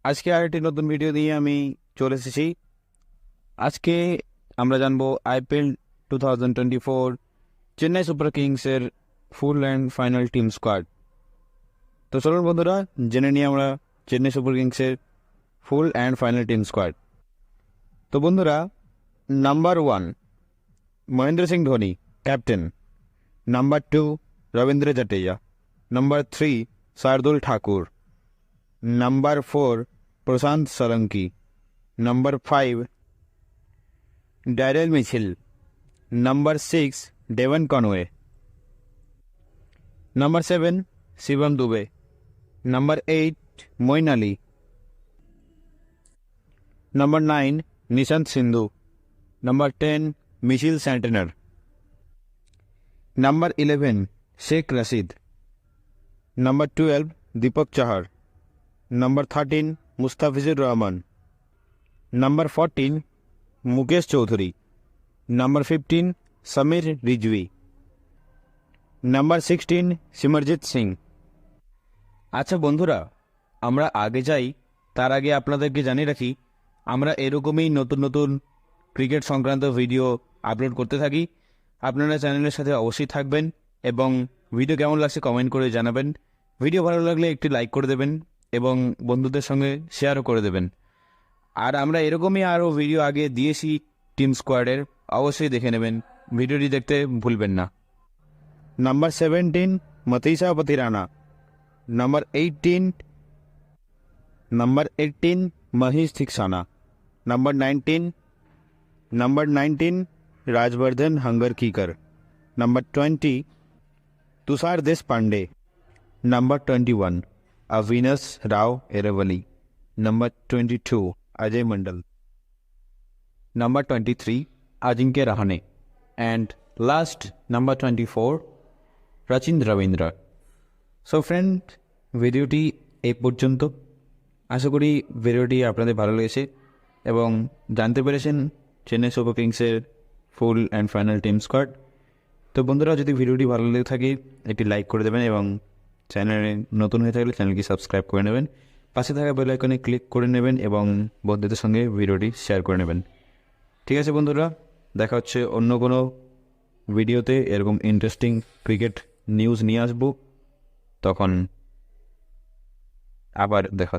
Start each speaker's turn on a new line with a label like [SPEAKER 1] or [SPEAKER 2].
[SPEAKER 1] আজকে আরেকটি নতুন ভিডিও নিয়ে আমি চলে এসেছি। আজকে আমরা জানবো আইপিএল 2024 চেন্নাই সুপার কিংসের full and final team squad. তো চলুন বন্ধুরা, জেনে নিই আমরা চেন্নাই সুপার কিংসের full and final team squad. তো বন্ধুরা, number 1 Mahendra Singh Dhoni, captain. Number 2 Ravindra Jadeja. Number 3 Shardul Thakur. Number 4 Prashant Solanki. Number 5 Daryl Mitchell. Number 6 Devon Conway. Number 7 Shivam Dube. Number 8 Moeen Ali. Number 9 Nishant Sindhu. Number 10 Mitchell Santner. Number 11 Sheikh Rashid. Number 12 Deepak Chahar. Number 13 Mustafizur Rahman. Number 14 Mukesh Choudhary. Number 15 Sameer Rizvi. Number 16 Simarjeet Singh. আচ্ছা বন্ধুরা, আমরা আগে যাই তার আগে আপনাদেরকে জানিয়ে রাখি, আমরা এরকমই নতুন নতুন ক্রিকেট সংক্রান্ত ভিডিও আপলোড করতে থাকি। আপনারা চ্যানেলের সাথে অবশ্যই থাকবেন এবং ভিডিও কেমন লাগছে কমেন্ট করে জানাবেন। ভিডিও ভালো লাগলে একটি লাইক করে দেবেন এবং বন্ধুদের সঙ্গে শেয়ারও করে দেবেন। আর আমরা এরকমই আরও ভিডিও আগে দিয়েছি টিম স্কোয়াডের, অবশ্যই দেখে নেবেন। ভিডিওটি দেখতে ভুলবেন না। Number 17 Matheesha Pathirana. Number 18 Maheesh Theekshana. Number 19 Rajvardhan Hangargekar. Number 20 Tushar Deshpande. Number 21 Avinash Rao Aravelly. Number 22 Ajay Mandal. Number 23 Ajinkya Rahane. And last number 24 Rachin Ravindra. So friend, ভিডিওটি এই পর্যন্ত। আশা করি ভিডিওটি আপনাদের ভালো লেগেছে এবং জানতে পেরেছেন চেন্নাই সুপার কিংসের full and final team squad. তো বন্ধুরা, যদি ভিডিওটি ভালো লেগে থাকে একটি লাইক করে দেবেন এবং চ্যানেলে নতুন হয়ে থাকলে চ্যানেলটি সাবস্ক্রাইব করে নেবেন। পাশে থাকা বেল আইকনে ক্লিক করে নেবেন এবং বন্ধুদের সঙ্গে ভিডিওটি শেয়ার করে নেবেন। ঠিক আছে বন্ধুরা, দেখা হচ্ছে অন্য কোনো ভিডিওতে। এরকম ইন্টারেস্টিং ক্রিকেট নিউজ নিয়ে আসবো, তখন আবার দেখা